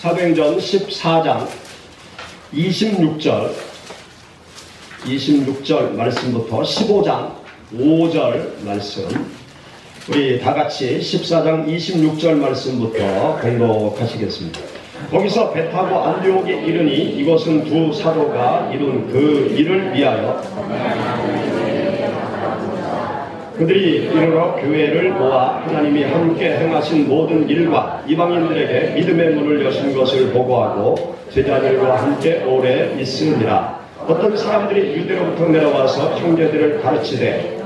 사도행전 14장 26절 말씀부터 15장 5절 말씀, 우리 다같이 14장 26절 말씀부터 공독하시겠습니다. 거기서 배 타고 안디옥에 이르니 이것은 두 사도가 이룬 그 일을 위하여 그들이 이르러 교회를 모아 하나님이 함께 행하신 모든 일과 이방인들에게 믿음의 문을 여신 것을 보고하고 제자들과 함께 오래 있으니라. 어떤 사람들이 유대로부터 내려와서 형제들을 가르치되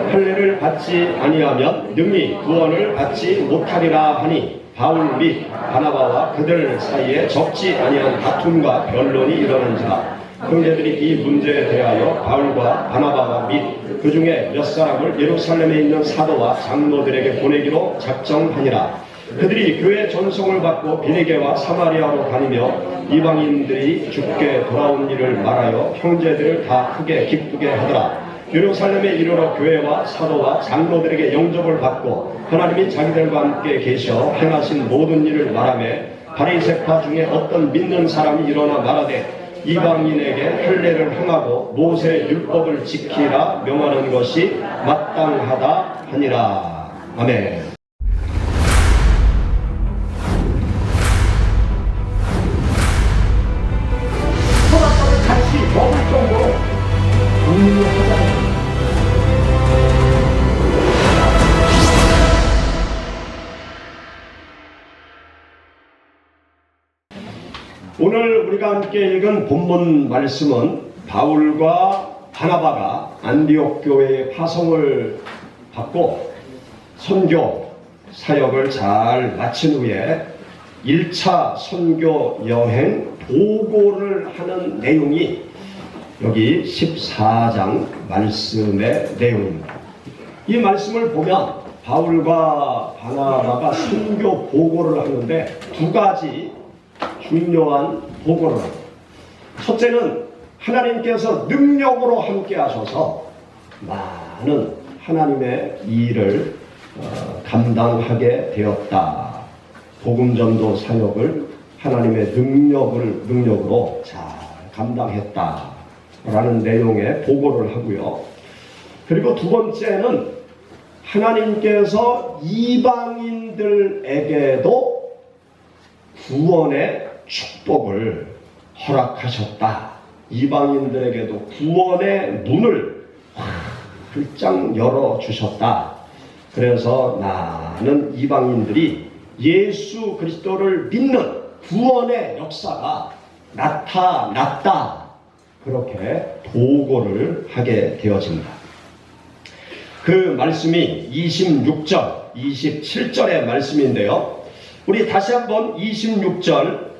할례를 받지 아니하면 능히 구원을 받지 못하리라 하니 바울 및 바나바와 그들 사이에 적지 아니한 다툼과 변론이 일어난지라. 형제들이 이 문제에 대하여 바울과 바나바와 및 그 중에 몇 사람을 예루살렘에 있는 사도와 장로들에게 보내기로 작정하니라. 그들이 교회 전송을 받고 비니게와 사마리아로 다니며 이방인들이 죽게 돌아온 일을 말하여 형제들을 다 크게 기쁘게 하더라. 예루살렘에 이르러 교회와 사도와 장로들에게 영접을 받고 하나님이 자기들과 함께 계셔 행하신 모든 일을 말하며 바리새파 중에 어떤 믿는 사람이 일어나 말하되 이방인에게 할례를 행하고 모세 율법을 지키라 명하는 것이 마땅하다 하니라. 아멘. 소라까지 같이 먹을 정도로 공유를 하자. 오늘 우리가 함께 읽은 본문 말씀은 바울과 바나바가 안디옥 교회의 파송을 받고 선교 사역을 잘 마친 후에 1차 선교 여행 보고를 하는 내용이 여기 14장 말씀의 내용입니다. 이 말씀을 보면 바울과 바나바가 선교 보고를 하는데 두 가지 중요한 보고를 합니다. 첫째는 하나님께서 능력으로 함께 하셔서 많은 하나님의 일을 감당하게 되었다. 복음전도 사역을 하나님의 능력으로 잘 감당했다 라는 내용의 보고를 하고요. 그리고 두 번째는 하나님께서 이방인들에게도 구원의 축복을 허락하셨다. 이방인들에게도 구원의 문을 활짝 열어주셨다. 그래서 나는 이방인들이 예수 그리스도를 믿는 구원의 역사가 나타났다. 그렇게 보고를 하게 되어집니다. 그 말씀이 26절, 27절의 말씀인데요. 우리 다시 한번 26절,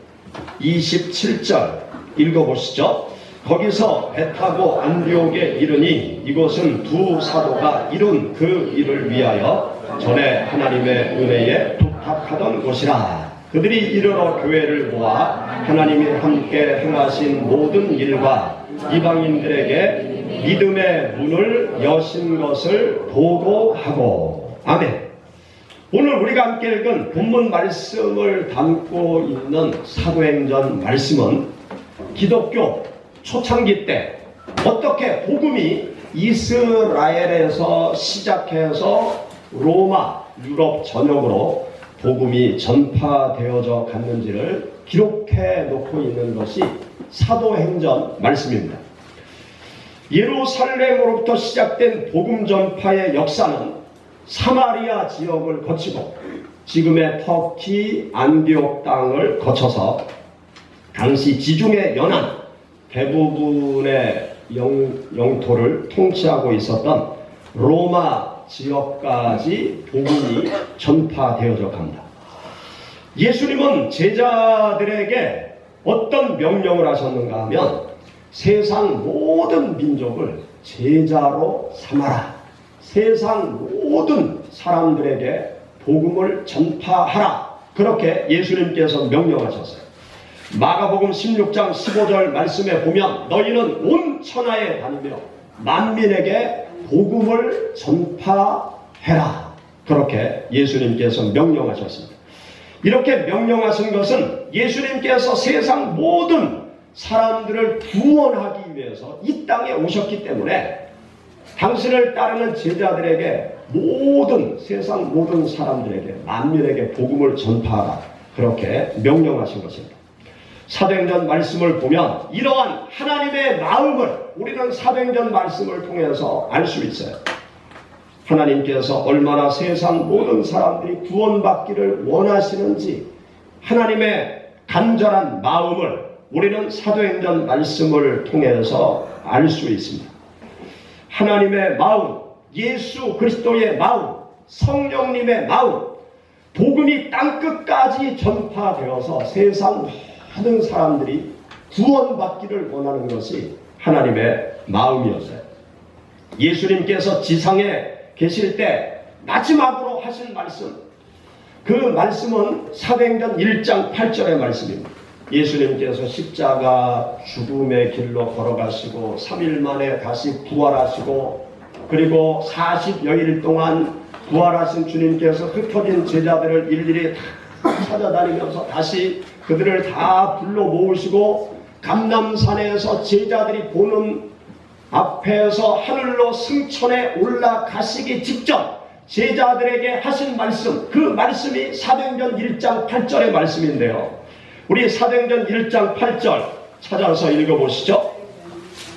27절 읽어보시죠. 거기서 배 타고 안디옥에 이르니 이곳은 두 사도가 이룬 그 일을 위하여 전에 하나님의 은혜에 부탁하던 곳이라. 그들이 이르러 교회를 모아 하나님이 함께 행하신 모든 일과 이방인들에게 믿음의 문을 여신 것을 보고하고. 아멘. 오늘 우리가 함께 읽은 본문 말씀을 담고 있는 사도행전 말씀은 기독교 초창기 때 어떻게 복음이 이스라엘에서 시작해서 로마, 유럽 전역으로 복음이 전파되어져 갔는지를 기록해 놓고 있는 것이 사도행전 말씀입니다. 예루살렘으로부터 시작된 복음 전파의 역사는 사마리아 지역을 거치고 지금의 터키 안디옥 땅을 거쳐서 당시 지중해 연안 대부분의 영토를 통치하고 있었던 로마 지역까지 복음이 전파되어져 갑니다. 예수님은 제자들에게 어떤 명령을 하셨는가 하면 세상 모든 민족을 제자로 삼아라. 세상 모든 사람들에게 복음을 전파하라. 그렇게 예수님께서 명령하셨어요. 마가복음 16장 15절 말씀에 보면 너희는 온 천하에 다니며 만민에게 복음을 전파해라. 그렇게 예수님께서 명령하셨습니다. 이렇게 명령하신 것은 예수님께서 세상 모든 사람들을 구원하기 위해서 이 땅에 오셨기 때문에 당신을 따르는 제자들에게 세상 모든 사람들에게 만민에게 복음을 전파하라, 그렇게 명령하신 것입니다. 사도행전 말씀을 보면 이러한 하나님의 마음을 우리는 사도행전 말씀을 통해서 알 수 있어요. 하나님께서 얼마나 세상 모든 사람들이 구원받기를 원하시는지 하나님의 간절한 마음을 우리는 사도행전 말씀을 통해서 알 수 있습니다. 하나님의 마음, 예수 그리스도의 마음, 성령님의 마음, 복음이 땅끝까지 전파되어서 세상 모든 사람들이 구원받기를 원하는 것이 하나님의 마음이었어요. 예수님께서 지상에 계실 때 마지막으로 하신 말씀, 그 말씀은 사도행전 1장 8절의 말씀입니다. 예수님께서 십자가 죽음의 길로 걸어가시고 3일 만에 다시 부활하시고, 그리고 40여일 동안 부활하신 주님께서 흩어진 제자들을 일일이 다 찾아다니면서 다시 그들을 다 불러 모으시고 감람산에서 제자들이 보는 앞에서 하늘로 승천에 올라가시기 직전 제자들에게 하신 말씀, 그 말씀이 사도행전 1장 8절의 말씀인데요. 우리 사도행전 1장 8절 찾아서 읽어보시죠.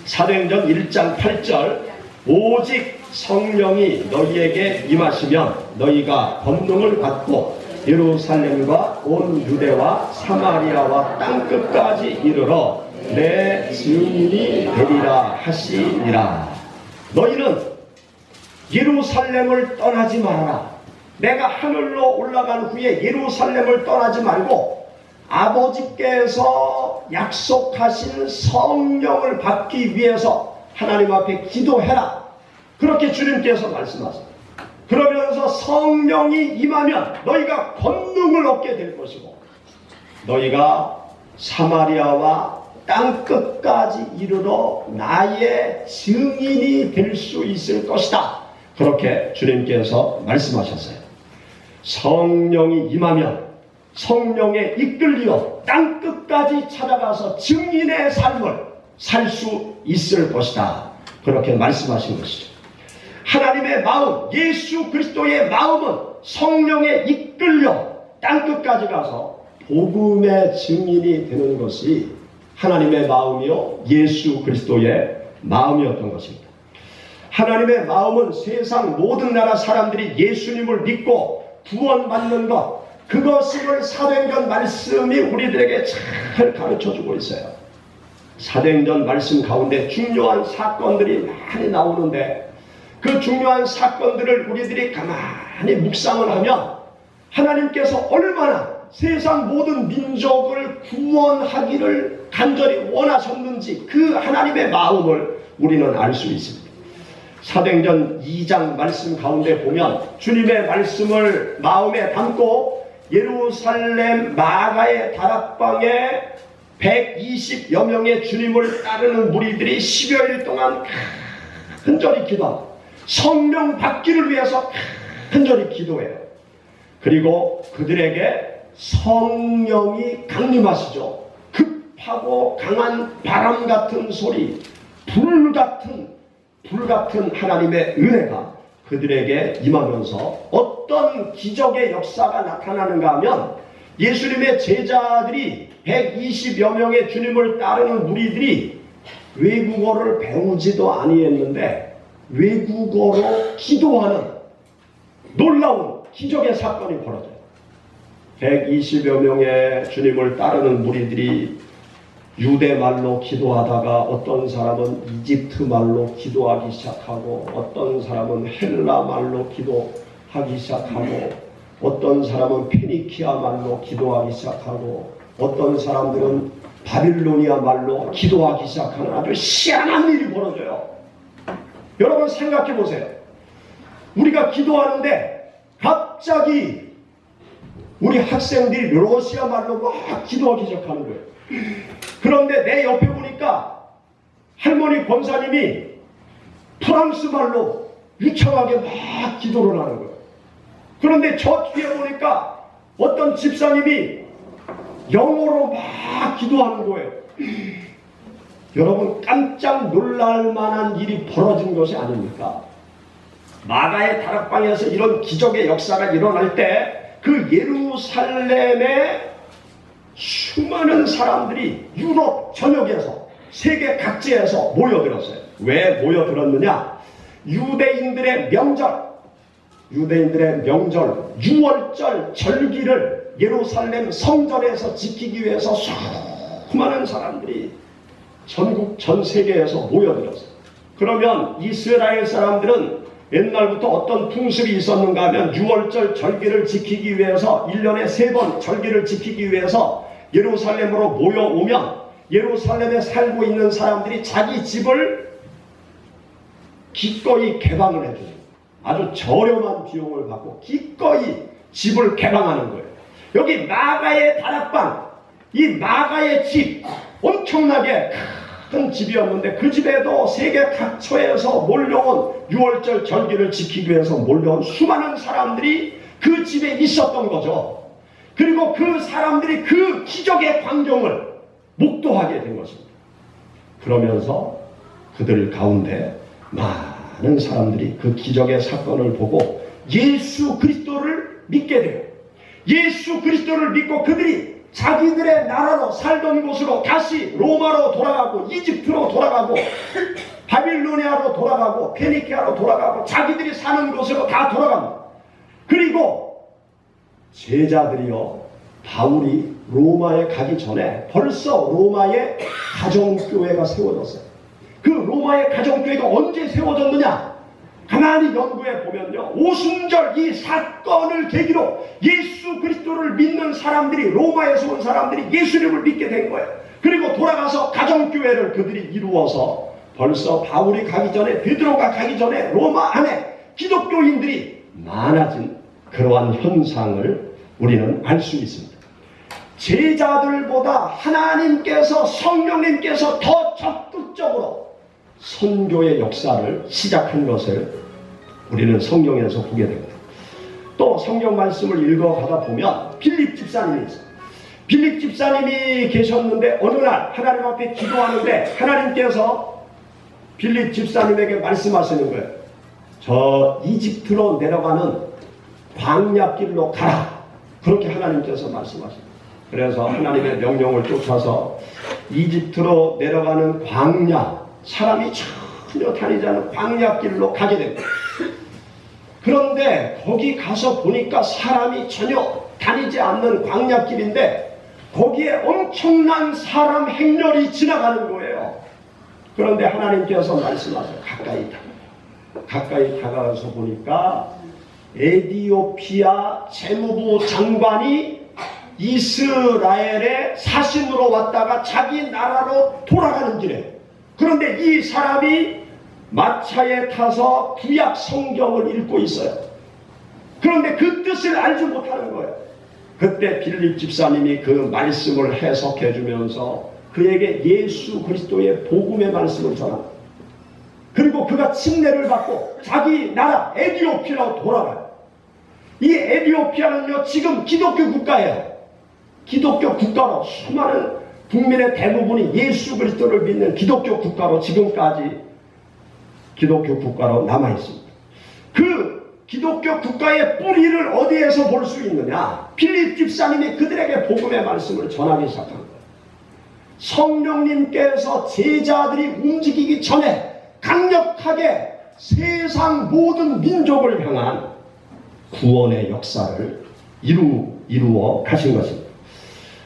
사도행전 1장 8절, 오직 성령이 너희에게 임하시면 너희가 권능을 받고 예루살렘과 온 유대와 사마리아와 땅끝까지 이르러 내 증인이 되리라 하시니라. 너희는 예루살렘을 떠나지 말아라. 내가 하늘로 올라간 후에 예루살렘을 떠나지 말고 아버지께서 약속하신 성령을 받기 위해서 하나님 앞에 기도해라. 그렇게 주님께서 말씀하십니다. 그러면서 성령이 임하면 너희가 권능을 얻게 될 것이고 너희가 사마리아와 땅끝까지 이르러 나의 증인이 될 수 있을 것이다. 그렇게 주님께서 말씀하셨어요. 성령이 임하면 성령에 이끌려 땅끝까지 찾아가서 증인의 삶을 살 수 있을 것이다. 그렇게 말씀하신 것이죠. 하나님의 마음, 예수 그리스도의 마음은 성령에 이끌려 땅끝까지 가서 복음의 증인이 되는 것이 하나님의 마음이요 예수 그리스도의 마음이었던 것입니다. 하나님의 마음은 세상 모든 나라 사람들이 예수님을 믿고 구원받는 것, 그것을 사도행전 말씀이 우리들에게 잘 가르쳐주고 있어요. 사도행전 말씀 가운데 중요한 사건들이 많이 나오는데 그 중요한 사건들을 우리들이 가만히 묵상을 하면 하나님께서 얼마나 세상 모든 민족을 구원하기를 간절히 원하셨는지 그 하나님의 마음을 우리는 알 수 있습니다. 사도행전 2장 말씀 가운데 보면 주님의 말씀을 마음에 담고 예루살렘 마가의 다락방에 120여 명의 주님을 따르는 무리들이 10여일 동안 간절히 기도하고 성령 받기를 위해서 간절히 기도해요. 그리고 그들에게 성령이 강림하시죠. 급하고 강한 바람 같은 소리, 불 같은 하나님의 은혜가 그들에게 임하면서 어떤 기적의 역사가 나타나는가 하면 예수님의 제자들이 120여 명의 주님을 따르는 무리들이 외국어를 배우지도 아니했는데 외국어로 기도하는 놀라운 기적의 사건이 벌어져요. 120여 명의 주님을 따르는 무리들이 유대말로 기도하다가 어떤 사람은 이집트말로 기도하기 시작하고 어떤 사람은 헬라말로 기도하기 시작하고 어떤 사람은 페니키아말로 기도하기 시작하고 어떤 사람들은 바빌로니아 말로 기도하기 시작하는 아주 희한한 일이 벌어져요. 여러분 생각해 보세요. 우리가 기도하는데 갑자기 우리 학생들이 러시아 말로 막 기도하기 시작하는 거예요. 그런데 내 옆에 보니까 할머니 권사님이 프랑스 말로 유창하게 막 기도를 하는 거예요. 그런데 저 뒤에 보니까 어떤 집사님이 영어로 막 기도하는 거예요. 여러분, 깜짝 놀랄 만한 일이 벌어진 것이 아닙니까? 마가의 다락방에서 이런 기적의 역사가 일어날 때 그 예루살렘에 수많은 사람들이 유럽 전역에서 세계 각지에서 모여들었어요. 왜 모여들었느냐? 유대인들의 명절 6월절 절기를 예루살렘 성전에서 지키기 위해서 수많은 사람들이 전국 전 세계에서 모여들었어요. 그러면 이스라엘 사람들은 옛날부터 어떤 풍습이 있었는가 하면 6월절 절기를 지키기 위해서 1년에 3번 절기를 지키기 위해서 예루살렘으로 모여오면 예루살렘에 살고 있는 사람들이 자기 집을 기꺼이 개방을 해줘요. 아주 저렴한 비용을 받고 기꺼이 집을 개방하는 거예요. 여기 마가의 다락방, 이 마가의 집, 엄청나게 큰 집이었는데 그 집에도 세계 각처에서 몰려온 6월절 절기를 지키기 위해서 몰려온 수많은 사람들이 그 집에 있었던 거죠. 그리고 그 사람들이 그 기적의 광경을 목도하게 된 것입니다. 그러면서 그들 가운데 많은 사람들이 그 기적의 사건을 보고 예수 그리스도를 믿게 돼요. 예수 그리스도를 믿고 그들이 자기들의 나라로 살던 곳으로 다시 로마로 돌아가고 이집트로 돌아가고 바빌로니아로 돌아가고 페니키아로 돌아가고 자기들이 사는 곳으로 다 돌아갑니다. 그리고 제자들이요, 바울이 로마에 가기 전에 벌써 로마에 가정교회가 세워졌어요. 그 로마의 가정교회가 언제 세워졌느냐? 가만히 연구해 보면요, 오순절 이 사건을 계기로 예수 그리스도를 믿는 사람들이, 로마에서 온 사람들이 예수님을 믿게 된 거예요. 그리고 돌아가서 가정교회를 그들이 이루어서 벌써 바울이 가기 전에, 베드로가 가기 전에 로마 안에 기독교인들이 많아진 그러한 현상을 우리는 알 수 있습니다. 제자들보다 하나님께서, 성령님께서 더 적극적으로 선교의 역사를 시작한 것을 우리는 성경에서 보게 됩니다. 또 성경 말씀을 읽어가다 보면 빌립 집사님이 있어요. 빌립 집사님이 계셨는데 어느 날 하나님 앞에 기도하는데 하나님께서 빌립 집사님에게 말씀하시는 거예요. 저 이집트로 내려가는 광야길로 가라. 그렇게 하나님께서 말씀하십니다. 그래서 하나님의 명령을 쫓아서 이집트로 내려가는 광야, 사람이 전혀 다니지 않은 광야길로 가게 됩니다. 그런데 거기 가서 보니까 사람이 전혀 다니지 않는 광야길인데 거기에 엄청난 사람 행렬이 지나가는 거예요. 그런데 하나님께서 말씀하세요. 가까이 다가가서 보니까 에티오피아 재무부 장관이 이스라엘의 사신으로 왔다가 자기 나라로 돌아가는 길에, 그런데 이 사람이 마차에 타서 구약 성경을 읽고 있어요. 그런데 그 뜻을 알지 못하는 거예요. 그때 빌립 집사님이 그 말씀을 해석해 주면서 그에게 예수 그리스도의 복음의 말씀을 전합니다. 그리고 그가 침례를 받고 자기 나라 에티오피아로 돌아가요. 이 에티오피아는요, 지금 기독교 국가예요. 기독교 국가로 수많은 국민의 대부분이 예수 그리스도를 믿는 기독교 국가로 지금까지 기독교 국가로 남아있습니다. 그 기독교 국가의 뿌리를 어디에서 볼 수 있느냐? 빌립 집사님이 그들에게 복음의 말씀을 전하기 시작한 거예요. 성령님께서 제자들이 움직이기 전에 강력하게 세상 모든 민족을 향한 구원의 역사를 이루어 가신 것입니다.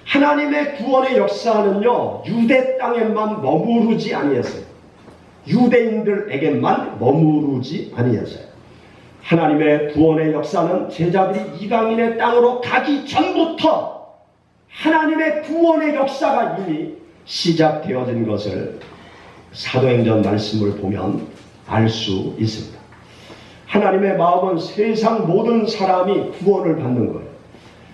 하나님의 구원의 역사는요, 유대 땅에만 머무르지 아니했어요. 유대인들에게만 머무르지 아니했어요. 하나님의 구원의 역사는 제자들이 이방인의 땅으로 가기 전부터 하나님의 구원의 역사가 이미 시작되어진 것을 사도행전 말씀을 보면 알 수 있습니다. 하나님의 마음은 세상 모든 사람이 구원을 받는 거예요.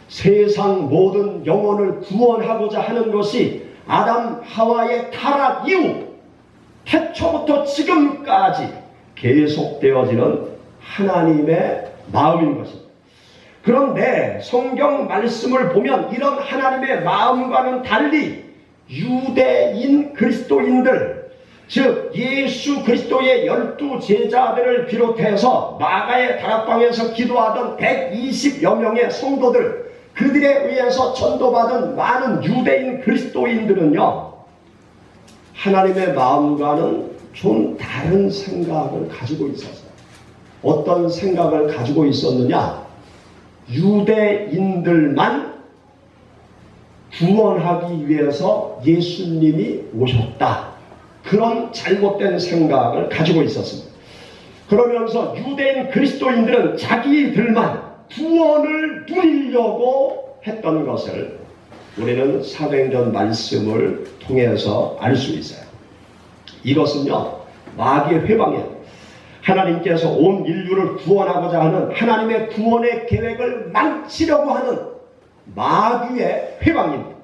세상 모든 영혼을 구원하고자 하는 것이 아담 하와의 타락 이후 태초부터 지금까지 계속되어지는 하나님의 마음인 것입니다. 그런데 성경 말씀을 보면 이런 하나님의 마음과는 달리 유대인 그리스도인들, 즉 예수 그리스도의 12 제자들을 비롯해서 마가의 다락방에서 기도하던 120여 명의 성도들, 그들에 의해서 전도받은 많은 유대인 그리스도인들은요, 하나님의 마음과는 좀 다른 생각을 가지고 있었어요. 어떤 생각을 가지고 있었느냐? 유대인들만 구원하기 위해서 예수님이 오셨다. 그런 잘못된 생각을 가지고 있었습니다. 그러면서 유대인 그리스도인들은 자기들만 구원을 누리려고 했던 것을 우리는 사도행전 말씀을 통해서 알 수 있어요. 이것은요, 마귀의 회방이에요. 하나님께서 온 인류를 구원하고자 하는 하나님의 구원의 계획을 망치려고 하는 마귀의 회방입니다.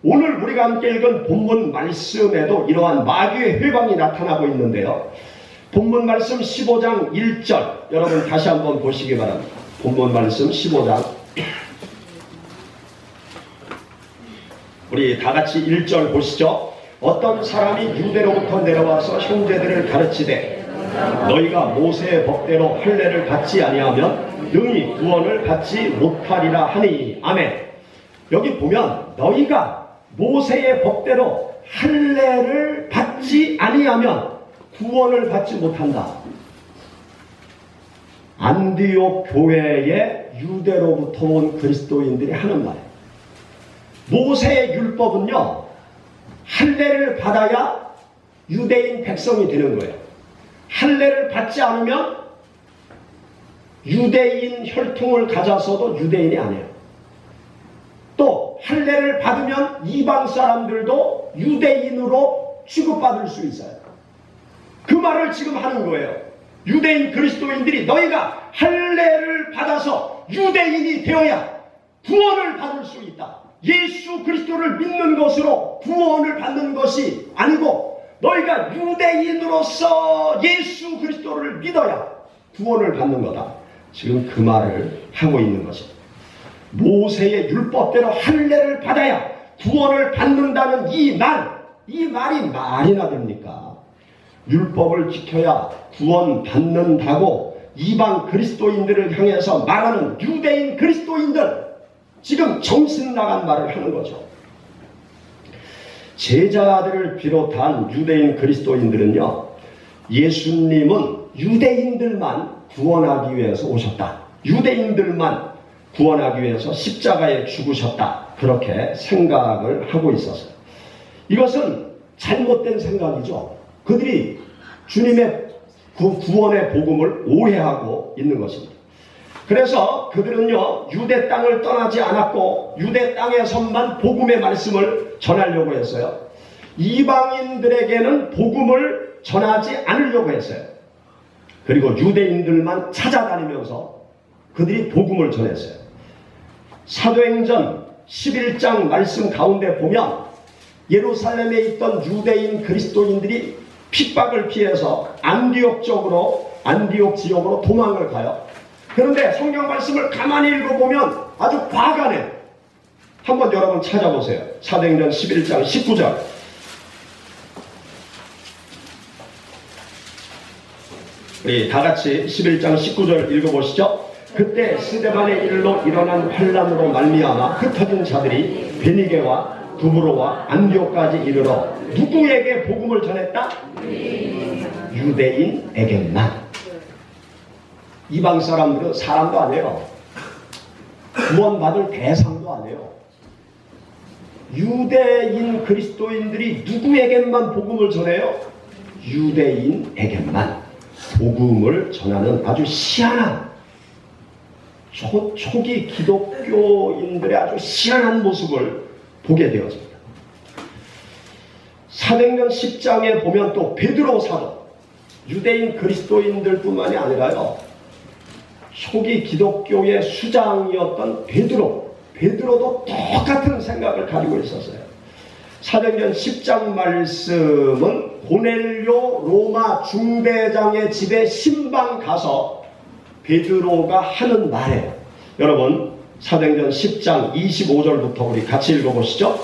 오늘 우리가 함께 읽은 본문 말씀에도 이러한 마귀의 회방이 나타나고 있는데요. 본문 말씀 15장 1절 여러분 다시 한번 보시기 바랍니다. 본문 말씀 15장 우리 다같이 1절 보시죠. 어떤 사람이 유대로부터 내려와서 형제들을 가르치되 너희가 모세의 법대로 할례를 받지 아니하면 능히 구원을 받지 못하리라 하니. 아멘. 여기 보면 너희가 모세의 법대로 할례를 받지 아니하면 구원을 받지 못한다. 안디옥 교회의 유대로부터 온 그리스도인들이 하는 말이에요. 모세의 율법은요, 할례를 받아야 유대인 백성이 되는 거예요. 할례를 받지 않으면 유대인 혈통을 가져서도 유대인이 아니에요. 또 할례를 받으면 이방 사람들도 유대인으로 취급받을 수 있어요. 그 말을 지금 하는 거예요. 유대인 그리스도인들이 너희가 할례를 받아서 유대인이 되어야 구원을 받을 수 있다. 예수 그리스도를 믿는 것으로 구원을 받는 것이 아니고 너희가 유대인으로서 예수 그리스도를 믿어야 구원을 받는 거다. 지금 그 말을 하고 있는 것입니다. 모세의 율법대로 할례를 받아야 구원을 받는다는 이 말이 말이나 됩니까? 율법을 지켜야 구원 받는다고 이방 그리스도인들을 향해서 말하는 유대인 그리스도인들, 지금 정신 나간 말을 하는 거죠. 제자들을 비롯한 유대인 그리스도인들은요, 예수님은 유대인들만 구원하기 위해서 오셨다. 유대인들만 구원하기 위해서 십자가에 죽으셨다. 그렇게 생각을 하고 있었어요. 이것은 잘못된 생각이죠. 그들이 주님의 그 구원의 복음을 오해하고 있는 것입니다. 그래서 그들은요, 유대 땅을 떠나지 않았고 유대 땅에서만 복음의 말씀을 전하려고 했어요. 이방인들에게는 복음을 전하지 않으려고 했어요. 그리고 유대인들만 찾아다니면서 그들이 복음을 전했어요. 사도행전 11장 말씀 가운데 보면 예루살렘에 있던 유대인 그리스도인들이 핍박을 피해서 안디옥 지역으로 도망을 가요. 그런데 성경 말씀을 가만히 읽어보면 아주 화가 내요. 한번 여러분 찾아보세요. 사도행전 11장 19절. 우리 다같이 11장 19절 읽어보시죠. 그때 스데반의 일로 일어난 환란으로 말미암아 흩어진 자들이 베니게와 두브로와 안디옥까지 이르러 누구에게 복음을 전했다? 유대인에게만. 이방 사람들은 사람도 아니에요. 구원받을 대상도 아니에요. 유대인 그리스도인들이 누구에게만 복음을 전해요? 유대인에게만 복음을 전하는 아주 희한한, 초기 기독교인들의 아주 희한한 모습을 보게 되었습니다. 사도행전 10장에 보면 또 베드로 사도, 유대인 그리스도인들뿐만이 아니라요, 초기 기독교의 수장이었던 베드로도 똑같은 생각을 가지고 있었어요. 사도행전 10장 말씀은 고넬료 로마 중대장의 집에 신방 가서 베드로가 하는 말에 여러분 사도행전 10장 25절부터 우리 같이 읽어보시죠.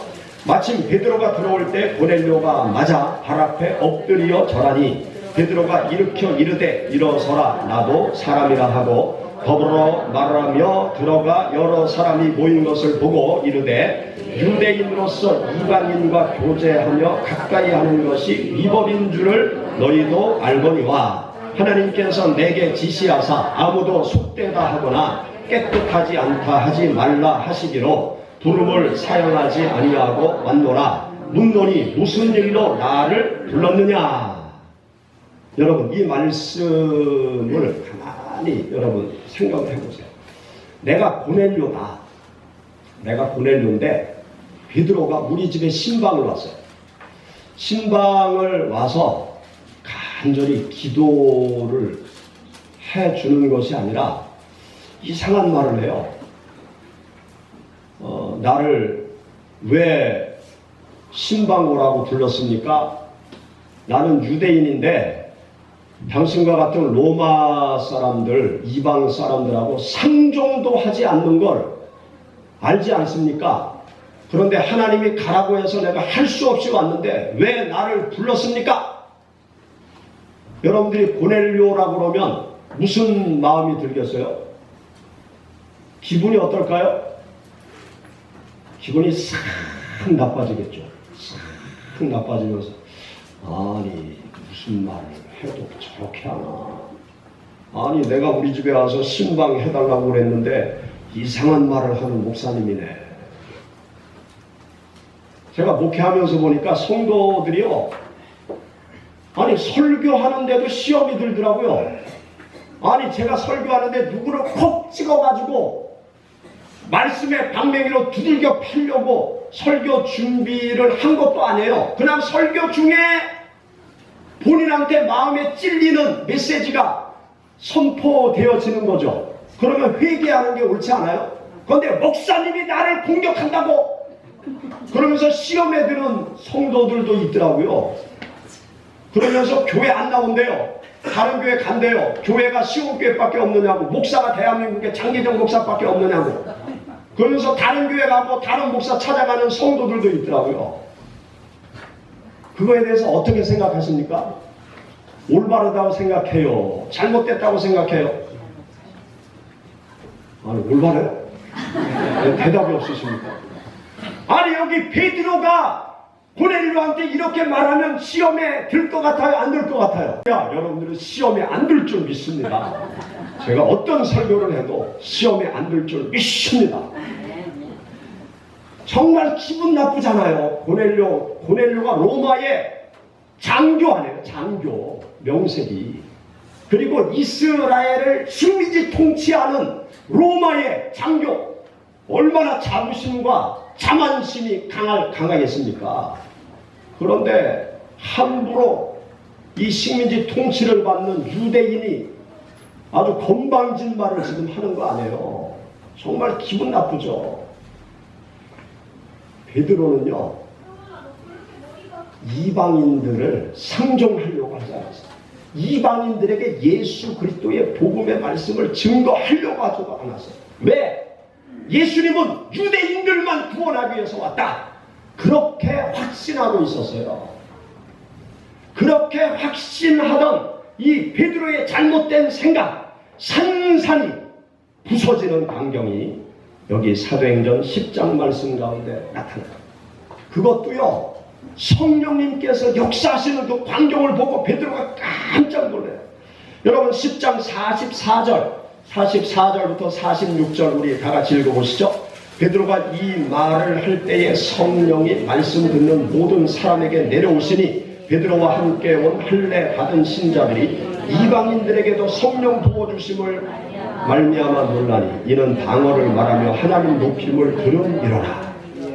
마침 베드로가 들어올 때 고넬료가 맞아 발 앞에 엎드려 절하니 베드로가 일으켜 이르되 일어서라 나도 사람이라 하고 더불어 말하며 들어가 여러 사람이 모인 것을 보고 이르되 유대인으로서 이방인과 교제하며 가까이 하는 것이 위법인 줄을 너희도 알거니와 하나님께서 내게 지시하사 아무도 속되다 하거나 깨끗하지 않다 하지 말라 하시기로 부름을 사용하지 아니하고 왔노라. 묻노니 무슨 일로 나를 불렀느냐. 여러분 이 말씀을 가만히 여러분 생각을 해보세요. 내가 고넬료다. 내가 고넬료인데 베드로가 우리 집에 신방을 왔어요. 신방을 와서 간절히 기도를 해주는 것이 아니라 이상한 말을 해요. 나를 왜 신방 오라고 불렀습니까? 나는 유대인인데 당신과 같은 로마 사람들, 이방 사람들하고 상종도 하지 않는 걸 알지 않습니까? 그런데 하나님이 가라고 해서 내가 할 수 없이 왔는데 왜 나를 불렀습니까? 여러분들이 고넬료라고 그러면 무슨 마음이 들겠어요? 기분이 어떨까요? 기분이 싹 나빠지겠죠. 싹 나빠지면서 아니 무슨 말을 해도 저렇게 하나. 아니 내가 우리 집에 와서 신방 해달라고 그랬는데 이상한 말을 하는 목사님이네. 제가 목회하면서 보니까 성도들이요, 아니 설교하는데도 시험이 들더라고요. 아니 제가 설교하는데 누구를 콕 찍어가지고 말씀의 방맹이로 두들겨 패려고 설교 준비를 한 것도 아니에요. 그냥 설교 중에 본인한테 마음에 찔리는 메시지가 선포되어지는 거죠. 그러면 회개하는 게 옳지 않아요? 그런데 목사님이 나를 공격한다고 그러면서 시험에 드는 성도들도 있더라고요. 그러면서 교회 안 나온대요. 다른 교회 간대요. 교회가 시온교회밖에 없느냐고, 목사가 대한민국에 장기정 목사밖에 없느냐고. 그러면서 다른 교회 가고 다른 목사 찾아가는 성도들도 있더라고요. 그거에 대해서 어떻게 생각하십니까? 올바르다고 생각해요? 잘못됐다고 생각해요? 아니 올바르요? 대답이 없으십니까? 아니 여기 베드로가 고넬료한테 이렇게 말하면 시험에 들 것 같아요? 안 들 것 같아요? 야, 여러분들은 시험에 안 들 줄 믿습니다. 제가 어떤 설교를 해도 시험에 안 들 줄 믿습니다. 정말 기분 나쁘잖아요. 고넬료가 로마의 장교 아니에요. 장교 명색이. 그리고 이스라엘을 식민지 통치하는 로마의 장교. 얼마나 자부심과 자만심이 강하겠습니까? 그런데 함부로 이 식민지 통치를 받는 유대인이 아주 건방진 말을 지금 하는 거 아니에요. 정말 기분 나쁘죠. 베드로는요, 이방인들을 상종하려고 하지 않았어요. 이방인들에게 예수 그리스도의 복음의 말씀을 증거하려고 하지 않았어요. 왜? 예수님은 유대인들만 구원하기 위해서 왔다. 그렇게 확신하고 있었어요. 그렇게 확신하던 이 베드로의 잘못된 생각, 산산이 부서지는 광경이 여기 사도행전 10장 말씀 가운데 나타납니다. 그것도요, 성령님께서 역사하시는 그 광경을 보고 베드로가 깜짝 놀라요. 여러분 10장 44절부터 46절 우리 다 같이 읽어보시죠. 베드로가 이 말을 할 때에 성령이 말씀 듣는 모든 사람에게 내려오시니 베드로와 함께 온 할례 받은 신자들이 이방인들에게도 성령 부어주심을 말미암아 놀라니 이는 방언을 말하며 하나님 높임을 들음이로라.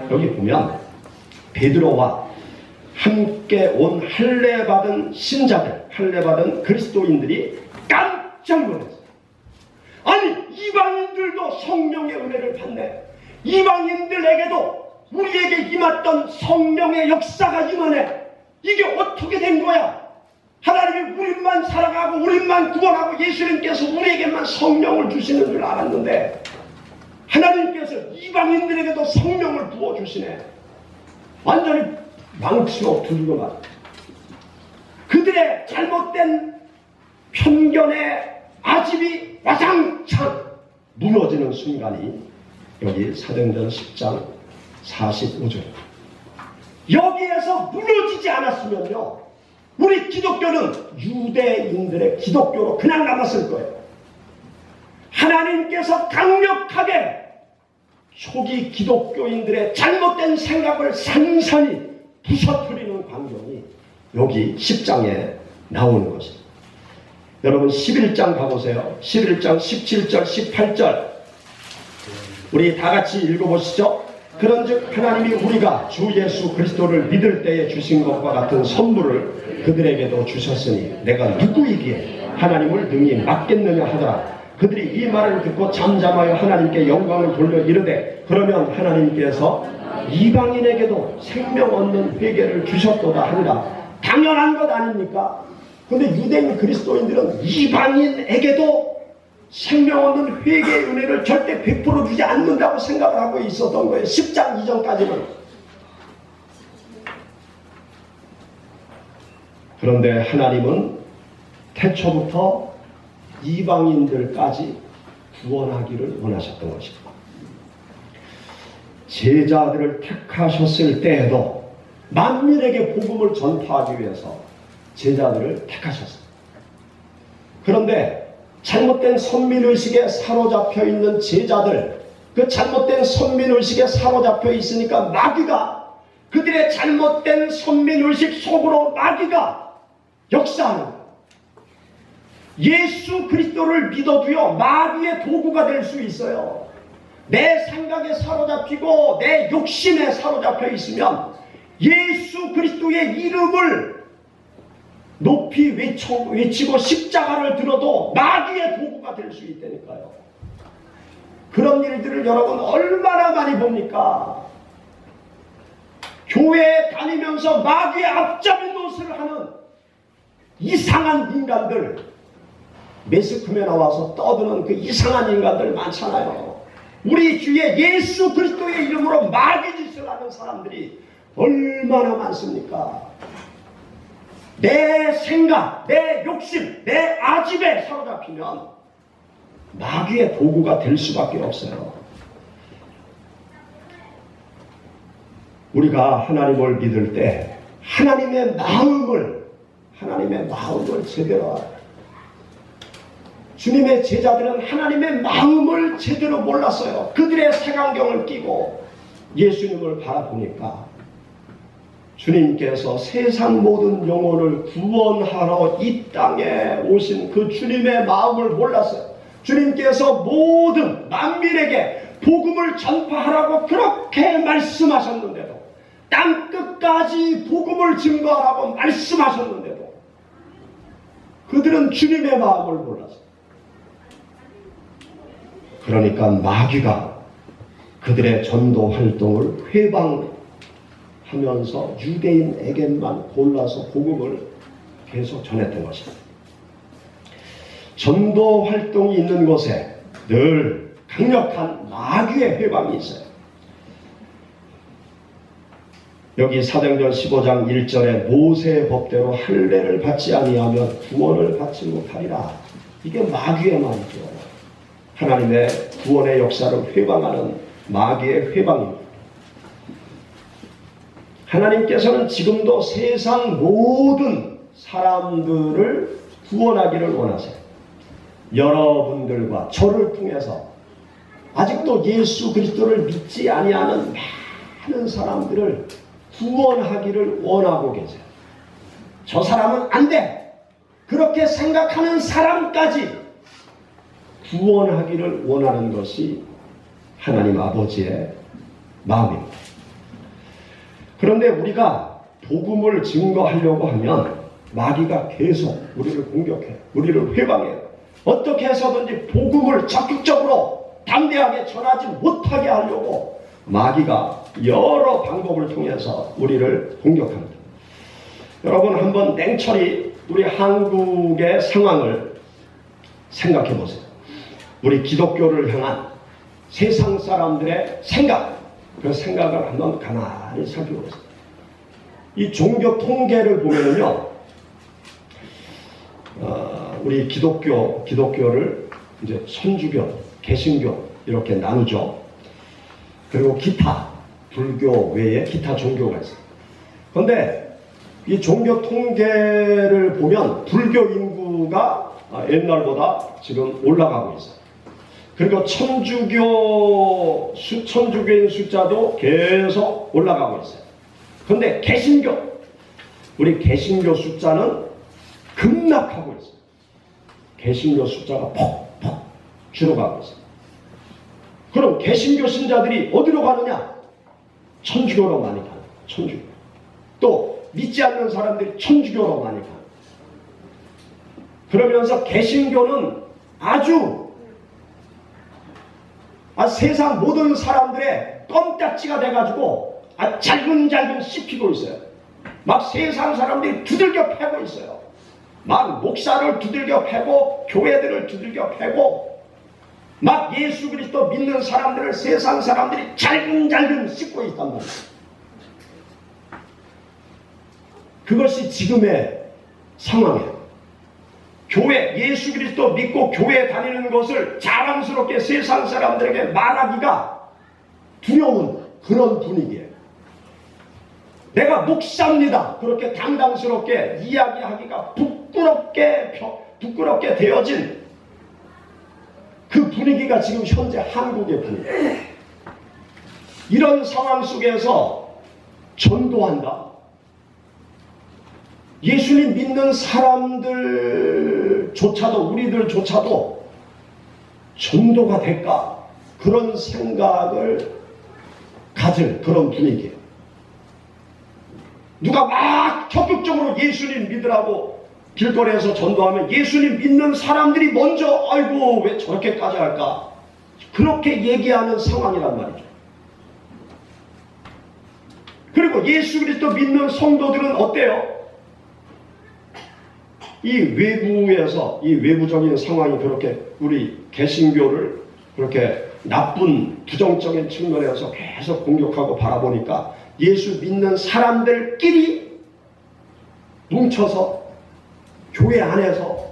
여기 보면 베드로와 함께 온 할례 받은 신자들, 할례 받은 그리스도인들이 깜짝 놀랐어요. 아니 이방인들도 성령의 은혜를 받네. 이방인들에게도 우리에게 임했던 성령의 역사가 임하네. 이게 어떻게 된 거야? 하나님이 우리만 살아가고 우리만 구원하고 예수님께서 우리에게만 성령을 주시는 줄 알았는데 하나님께서 이방인들에게도 생명을 부어주시네. 완전히 망치로 두들겨 맞. 그들의 잘못된 편견의 아집이 와장창 무너지는 순간이 여기 사도행전 10장 45절. 여기에서 무너지지 않았으면요, 우리 기독교는 유대인들의 기독교로 그냥 남았을 거예요. 하나님께서 강력하게 초기 기독교인들의 잘못된 생각을 산산히 부서뜨리는 광경이 여기 10장에 나오는 것입니다. 여러분 11장 가보세요. 11장 17절 18절 우리 다같이 읽어보시죠. 그런즉 하나님이 우리가 주 예수 그리스도를 믿을 때에 주신 것과 같은 선물을 그들에게도 주셨으니 내가 누구이기에 하나님을 능히 맡겠느냐 하더라. 그들이 이 말을 듣고 잠잠하여 하나님께 영광을 돌려 이르되 그러면 하나님께서 이방인에게도 생명 얻는 회개를 주셨도다 하니라. 당연한 것 아닙니까? 근데 유대인 그리스도인들은 이방인에게도 생명 얻는 회개의 은혜를 절대 베풀어 주지 않는다고 생각을 하고 있었던 거예요. 10장 이전까지는. 그런데 하나님은 태초부터 이방인들까지 구원하기를 원하셨던 것입니다. 제자들을 택하셨을 때에도 만민에게 복음을 전파하기 위해서 제자들을 택하셨습니다. 그런데 잘못된 선민의식에 사로잡혀 있는 제자들, 그 잘못된 선민의식에 사로잡혀 있으니까 마귀가 그들의 잘못된 선민의식 속으로 마귀가 역사하는 거예요. 예수 그리스도를 믿어도요, 마귀의 도구가 될 수 있어요. 내 생각에 사로잡히고 내 욕심에 사로잡혀 있으면 예수 그리스도의 이름을 높이 외치고 십자가를 들어도 마귀의 도구가 될 수 있다니까요. 그런 일들을 여러분 얼마나 많이 봅니까? 교회에 다니면서 마귀의 앞잡이 노릇을 하는 이상한 인간들, 매스컴에 나와서 떠드는 그 이상한 인간들 많잖아요. 우리 주위에 예수 그리스도의 이름으로 마귀 짓을 하는 사람들이 얼마나 많습니까? 내 생각, 내 욕심, 내 아집에 사로잡히면 마귀의 도구가 될 수밖에 없어요. 우리가 하나님을 믿을 때 하나님의 마음을 제대로 알아요. 주님의 제자들은 하나님의 마음을 제대로 몰랐어요. 그들의 색안경을 끼고 예수님을 바라보니까 주님께서 세상 모든 영혼을 구원하러 이 땅에 오신 그 주님의 마음을 몰랐어요. 주님께서 모든 만민에게 복음을 전파하라고 그렇게 말씀하셨는데도, 땅 끝까지 복음을 증거하라고 말씀하셨는데도 그들은 주님의 마음을 몰랐어요. 그러니까 마귀가 그들의 전도 활동을 회방하면서 유대인에게만 골라서 복음을 계속 전했던 것입니다. 전도 활동이 있는 곳에 늘 강력한 마귀의 회방이 있어요. 여기 사도행전 15장 1절에 모세의 법대로 할례를 받지 아니하면 구원을 받지 못하리라. 이게 마귀의 말이죠. 하나님의 구원의 역사를 회방하는 마귀의 회방입니다. 하나님께서는 지금도 세상 모든 사람들을 구원하기를 원하세요. 여러분들과 저를 통해서 아직도 예수 그리스도를 믿지 아니하는 많은 사람들을 구원하기를 원하고 계세요. 저 사람은 안 돼! 그렇게 생각하는 사람까지 구원하기를 원하는 것이 하나님 아버지의 마음입니다. 그런데 우리가 복음을 증거하려고 하면 마귀가 계속 우리를 공격해요. 우리를 회방해요. 어떻게 해서든지 복음을 적극적으로 담대하게 전하지 못하게 하려고 마귀가 여러 방법을 통해서 우리를 공격합니다. 여러분 한번 냉철히 우리 한국의 상황을 생각해 보세요. 우리 기독교를 향한 세상 사람들의 생각, 그 생각을 한번 가만히 살펴보세요. 이 종교 통계를 보면요, 우리 기독교를 이제 천주교, 개신교 이렇게 나누죠. 그리고 기타, 불교 외에 기타 종교가 있어요. 그런데 이 종교 통계를 보면 불교 인구가 옛날보다 지금 올라가고 있어요. 그리고 천주교인 숫자도 계속 올라가고 있어요. 그런데 우리 개신교 숫자는 급락하고 있어요. 개신교 숫자가 폭폭 줄어가고 있어요. 그럼 개신교 신자들이 어디로 가느냐? 천주교로 많이 가요. 천주교. 또 믿지 않는 사람들이 천주교로 많이 가요. 그러면서 개신교는 아주 세상 모든 사람들의 껌딱지가 돼가지고 잘근잘근 씹히고 있어요. 막 세상 사람들이 두들겨 패고 있어요. 막 목사를 두들겨 패고 교회들을 두들겨 패고 막 예수 그리스도 믿는 사람들을 세상 사람들이 잘근잘근 씹고 있단 말이에요. 그것이 지금의 상황이에요. 예수 그리스도 믿고 교회 다니는 것을 자랑스럽게 세상 사람들에게 말하기가 두려운 그런 분위기예요. 내가 목사입니다. 그렇게 당당스럽게 이야기하기가 부끄럽게 되어진 그 분위기가 지금 현재 한국의 분위기예요. 이런 상황 속에서 전도한다. 예수님 믿는 사람들조차도 우리들조차도 전도가 될까? 그런 생각을 가질 그런 분위기예요. 누가 막 적극적으로 예수님 믿으라고 길거리에서 전도하면 예수님 믿는 사람들이 먼저 아이고 왜 저렇게까지 할까? 그렇게 얘기하는 상황이란 말이죠. 그리고 예수 그리스도 믿는 성도들은 어때요? 이 외부적인 상황이 그렇게 우리 개신교를 그렇게 나쁜 부정적인 측면에서 계속 공격하고 바라보니까 예수 믿는 사람들끼리 뭉쳐서 교회 안에서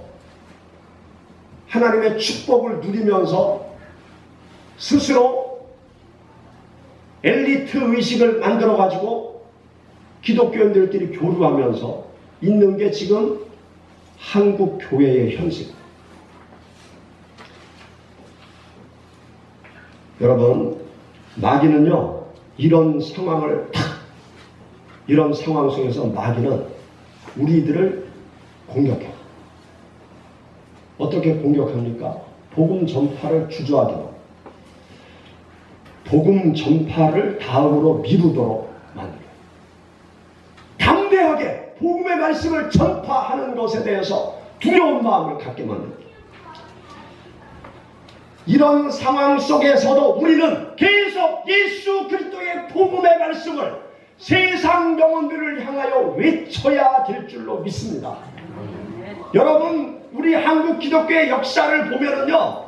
하나님의 축복을 누리면서 스스로 엘리트 의식을 만들어 가지고 기독교인들끼리 교류하면서 있는 게 지금 한국 교회의 현실. 여러분, 마귀는요, 이런 상황 속에서 마귀는 우리들을 공격해요. 어떻게 공격합니까? 복음 전파를 주저하도록, 복음 전파를 다음으로 미루도록 만들어요. 담대하게 복음의 말씀을 전파하는 것에 대해서 두려운 마음을 갖게 만듭니다. 이런 상황 속에서도 우리는 계속 예수 그리스도의 복음의 말씀을 세상 영혼들을 향하여 외쳐야 될 줄로 믿습니다. 여러분, 우리 한국 기독교의 역사를 보면은요,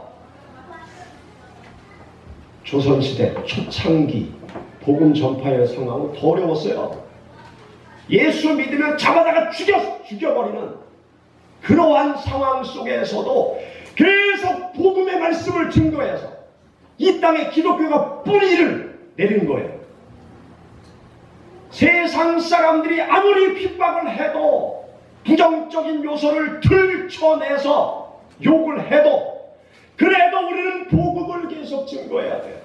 조선시대 초창기 복음 전파의 상황은 더 어려웠어요. 예수 믿으면 잡아다가 죽여버리는 그러한 상황 속에서도 계속 복음의 말씀을 증거해서 이 땅에 기독교가 뿌리를 내린 거예요. 세상 사람들이 아무리 핍박을 해도 부정적인 요소를 들춰내서 욕을 해도 그래도 우리는 복음을 계속 증거해야 돼요.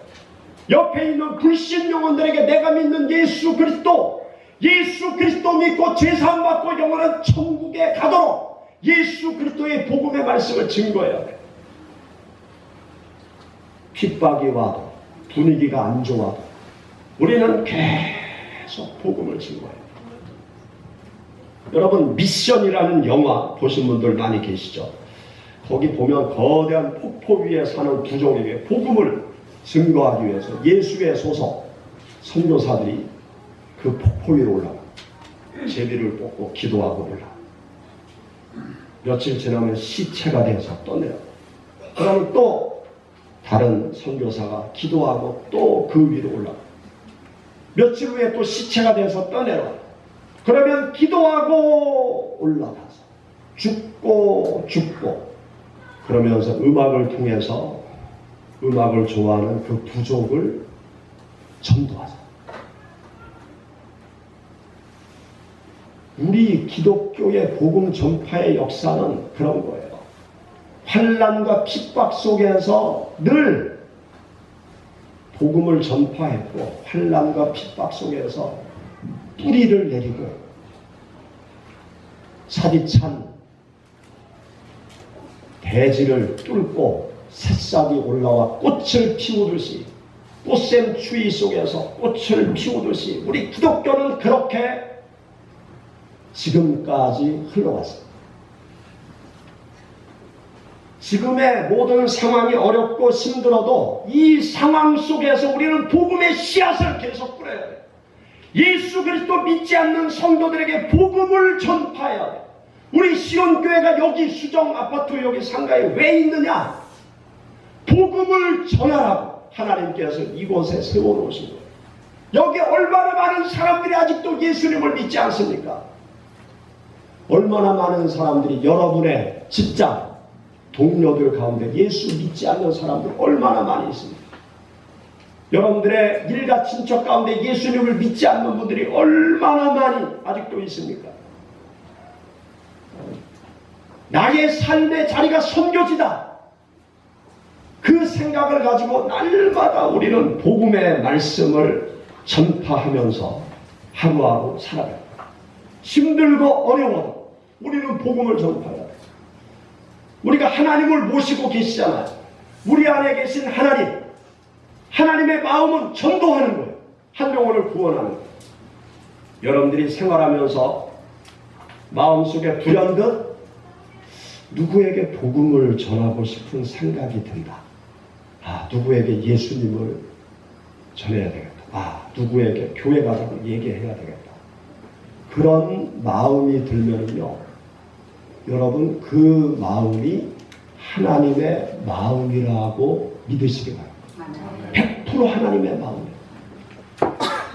옆에 있는 불신 영혼들에게 내가 믿는 예수 그리스도 믿고 제사함받고 영원한 천국에 가도록 예수 그리스도의 복음의 말씀을 증거해야 돼요. 핍박이 와도 분위기가 안 좋아도 우리는 계속 복음을 증거해요. 여러분, 미션이라는 영화 보신 분들 많이 계시죠? 거기 보면 거대한 폭포 위에 사는 부족에게 복음을 증거하기 위해서 예수의 소속 선교사들이 그 폭포 위로 올라가 제비를 뽑고 기도하고 올라가. 며칠 지나면 시체가 돼서 떠내려. 그러면 또 다른 선교사가 기도하고 또 그 위로 올라가. 며칠 후에 또 시체가 돼서 떠내려와. 그러면 기도하고 올라가서 죽고 그러면서 음악을 통해서 음악을 좋아하는 그 부족을 전도하자. 우리 기독교의 복음 전파의 역사는 그런 거예요. 환난과 핍박 속에서 늘 복음을 전파했고 환난과 핍박 속에서 뿌리를 내리고 사디찬 대지를 뚫고 새싹이 올라와 꽃을 피우듯이 꽃샘 추위 속에서 꽃을 피우듯이 우리 기독교는 그렇게 지금까지 흘러왔습니다. 지금의 모든 상황이 어렵고 힘들어도 이 상황 속에서 우리는 복음의 씨앗을 계속 뿌려야 돼요. 예수 그리스도 믿지 않는 성도들에게 복음을 전파해야 돼요. 우리 시온교회가 여기 수정 아파트 여기 상가에 왜 있느냐? 복음을 전하라고 하나님께서 이곳에 세워놓으신 거예요. 여기 얼마나 많은 사람들이 아직도 예수님을 믿지 않습니까? 얼마나 많은 사람들이 여러분의 직장, 동료들 가운데 예수 믿지 않는 사람들 얼마나 많이 있습니까? 여러분들의 일가 친척 가운데 예수님을 믿지 않는 분들이 얼마나 많이 아직도 있습니까? 나의 삶의 자리가 선교지다. 그 생각을 가지고 날마다 우리는 복음의 말씀을 전파하면서 하루하루 살아가요. 힘들고 어려워도 우리는 복음을 전파해야 돼요. 우리가 하나님을 모시고 계시잖아요. 우리 안에 계신 하나님, 하나님의 마음은 전도하는 거예요. 한 영혼을 구원하는 거예요. 여러분들이 생활하면서 마음속에 불현듯 누구에게 복음을 전하고 싶은 생각이 든다. 아, 누구에게 예수님을 전해야 되겠다. 누구에게 교회 가자고 얘기해야 되겠다. 그런 마음이 들면요, 여러분 그 마음이 하나님의 마음이라고 믿으시기 바랍니다. 100% 하나님의 마음이에요.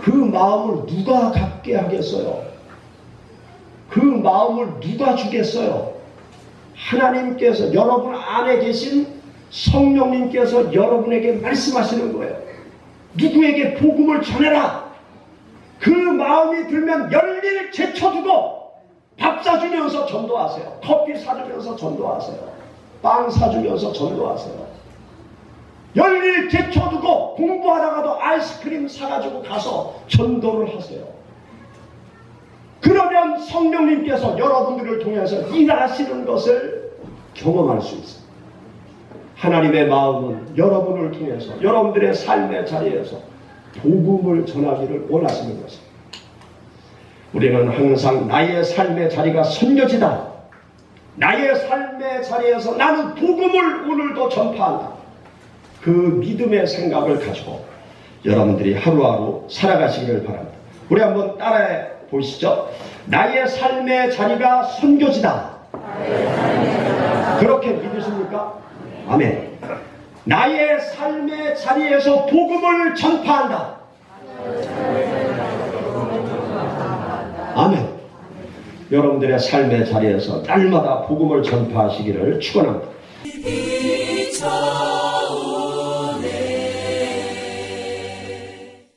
그 마음을 누가 갖게 하겠어요? 그 마음을 누가 주겠어요? 하나님께서 여러분 안에 계신 성령님께서 여러분에게 말씀하시는 거예요. 누구에게 복음을 전해라. 그 마음이 들면 열일 제쳐두고 밥 사주면서 전도하세요. 커피 사주면서 전도하세요. 빵 사주면서 전도하세요. 열일 제쳐두고 공부하다가도 아이스크림 사가지고 가서 전도를 하세요. 그러면 성령님께서 여러분들을 통해서 일하시는 것을 경험할 수 있습니다. 하나님의 마음은 여러분을 통해서 여러분들의 삶의 자리에서 복음을 전하기를 원하시는 것입니다. 우리는 항상 나의 삶의 자리가 선교지다. 나의 삶의 자리에서 나는 복음을 오늘도 전파한다. 그 믿음의 생각을 가지고 여러분들이 하루하루 살아가시기를 바랍니다. 우리 한번 따라해 보시죠. 나의 삶의 자리가 선교지다. 그렇게 믿으십니까? 아멘. 나의 삶의 자리에서 복음을 전파한다. 아멘. 여러분들의 삶의 자리에서 날마다 복음을 전파하시기를 축원합니다.